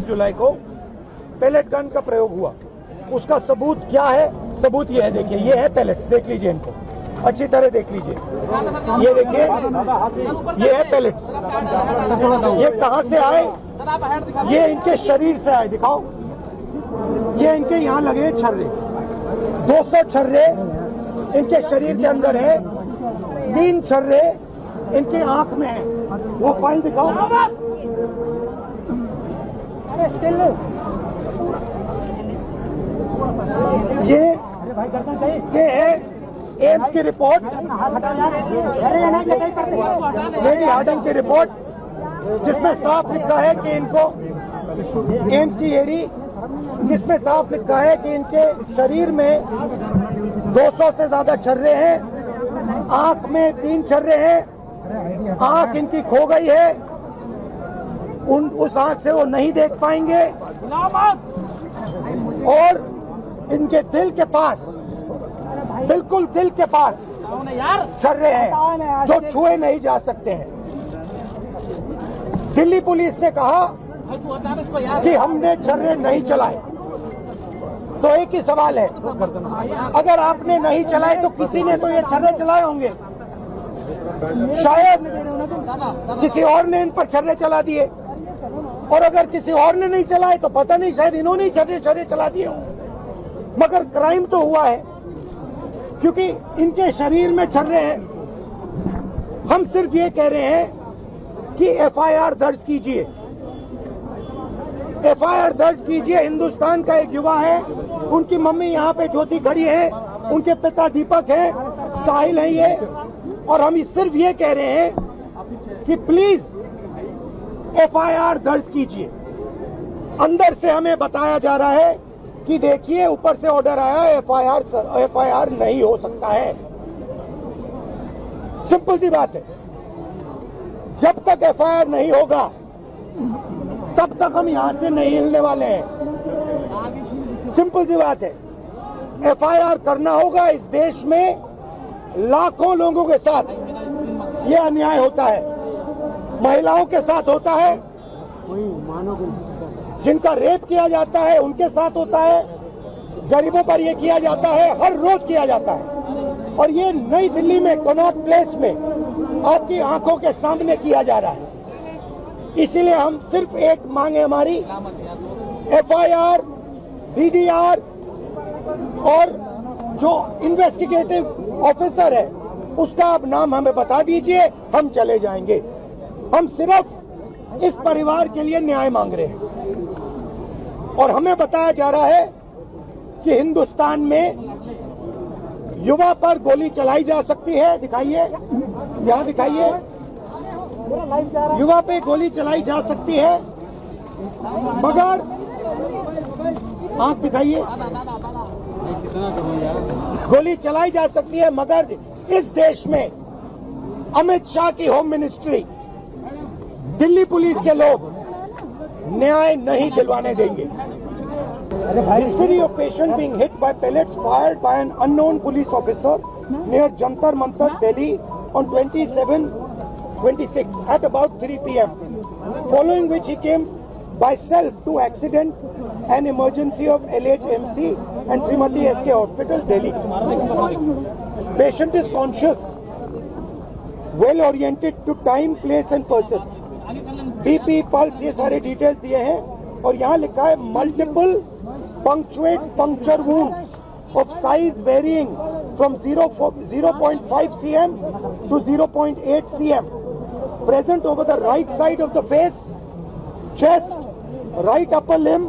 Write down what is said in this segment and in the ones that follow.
जुलाई को pellet gun का प्रयोग हुआ। उसका सबूत क्या है? सबूत ये है, देखिए ये है पैलेट्स, देख लीजिए इनको अच्छी तरह देख लीजिए। ये देखिए ये है पैलेट्स। ये कहां से आए? ये इनके शरीर से आए, दिखाओ। ये इनके यहाँ लगे छर्रे, 200 छर्रे इनके शरीर के अंदर है, 3 छर्रे इनके आंख में है। वो फाइल दिखाओ। ये है एम्स की रिपोर्ट, लेडी हार्डिंग की रिपोर्ट, जिसमें साफ लिखा है कि इनको एम्स की एरी, जिसमें साफ लिखा है कि इनके शरीर में 200 से ज्यादा छर्रे हैं, आंख में 3 छर्रे हैं, आंख इनकी खो गई है, उस आंख से वो नहीं देख पाएंगे, और इनके दिल के पास, बिल्कुल दिल के पास छर्रे हैं जो छुए नहीं जा सकते हैं। दिल्ली पुलिस ने कहा कि हमने छर्रे नहीं चलाए, तो एक ही सवाल है, अगर आपने नहीं चलाए तो किसी ने तो ये छर्रे चलाए होंगे, शायद किसी और ने इन पर छर्रे चला दिए, और अगर किसी और ने नहीं चलाए तो पता नहीं, शायद इन्होंने ही छर्रे चला दिए हों। मगर क्राइम तो हुआ है, क्योंकि इनके शरीर में छर्रे हैं। हम सिर्फ ये कह रहे हैं कि एफआईआर दर्ज कीजिए, एफआईआर दर्ज कीजिए। हिंदुस्तान का एक युवा है, उनकी मम्मी यहाँ पे ज्योति खड़ी है, उनके पिता दीपक है, साहिल है ये, और हम सिर्फ ये कह रहे हैं कि प्लीज एफआईआर दर्ज कीजिए। अंदर से हमें बताया जा रहा है कि देखिए ऊपर से ऑर्डर आया, एफआईआर नहीं हो सकता है। सिंपल सी बात है, जब तक एफआईआर नहीं होगा तब तक हम यहां से नहीं हिलने वाले हैं। सिंपल सी बात है, एफआईआर करना होगा। इस देश में लाखों लोगों के साथ ये अन्याय होता है, महिलाओं के साथ होता है, जिनका रेप किया जाता है उनके साथ होता है, गरीबों पर यह किया जाता है, हर रोज किया जाता है, और ये नई दिल्ली में कनॉट प्लेस में आपकी आंखों के सामने किया जा रहा है। इसीलिए हम सिर्फ एक मांग है हमारी, एफआईआर, डीडीआर, और जो इन्वेस्टिगेटिव ऑफिसर है उसका आप नाम हमें बता दीजिए, हम चले जाएंगे। हम सिर्फ इस परिवार के लिए न्याय मांग रहे हैं, और हमें बताया जा रहा है कि हिंदुस्तान में युवा पर गोली चलाई जा सकती है। दिखाइए, यहाँ दिखाइए, युवा पे गोली चलाई जा सकती है, मगर आंख दिखाइए, गोली चलाई जा सकती है, मगर इस देश में अमित शाह की होम मिनिस्ट्री, दिल्ली पुलिस के लोग न्याय नहीं दिलवाने देंगे। History of patient being hit by pellets fired by an unknown police officer near Jantar Mantar, Delhi on 27/26 at about 3 p.m. Following which he came by self to accident and emergency of LHMC and Srimati SK Hospital, Delhi. Patient is conscious, well oriented to time, place and person. BP, pulse, ये सारे details दिए हैं, और यहाँ लिखा है multiple punctuate puncture wounds of size varying from 0.5 cm to 0.8 cm present over the right side of the face, chest, right upper limb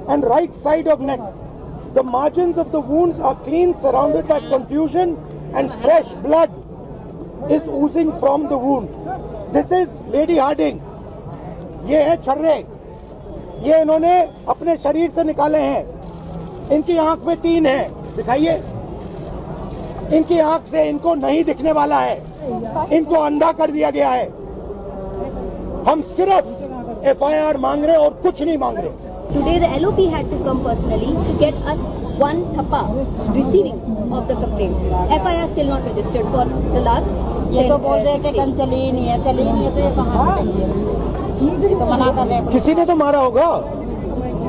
and right side of neck. The margins of the wounds are clean, surrounded by contusion, and fresh blood is oozing from the wound. This is Lady Harding. ये है छर्रे, ये इन्होंने अपने शरीर से निकाले हैं। इनकी आंख में 3 है, दिखाइए, इनकी आंख से इनको नहीं दिखने वाला है, इनको अंधा कर दिया गया है। हम सिर्फ एफआईआर मांग रहे और कुछ नहीं मांग रहे। Today the LOP had to come personally to get us one thappa receiving of the complaint. FIR still not registered for the last. ये तो बोल रहे कि कल चली ही नहीं है, तो ये कहाँ से लेंगे? ये तो मना कर रहे हैं। किसी ने तो मारा होगा।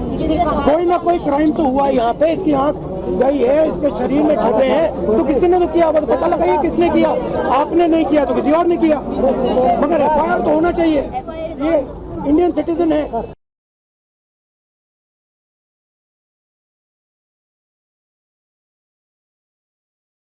It is just कोई ना कोई क्राइम तो हुआ यहाँ पे, इसकी आंख गई है, इसके शरीर में छुरे हैं, तो किसी ने तो किया होगा, तो पता लगाइए किसने किया। आपने नहीं किया तो किसी और ने किया, मगर एफआईआर तो होना चाहिए। ये इंडियन सिटीजन है,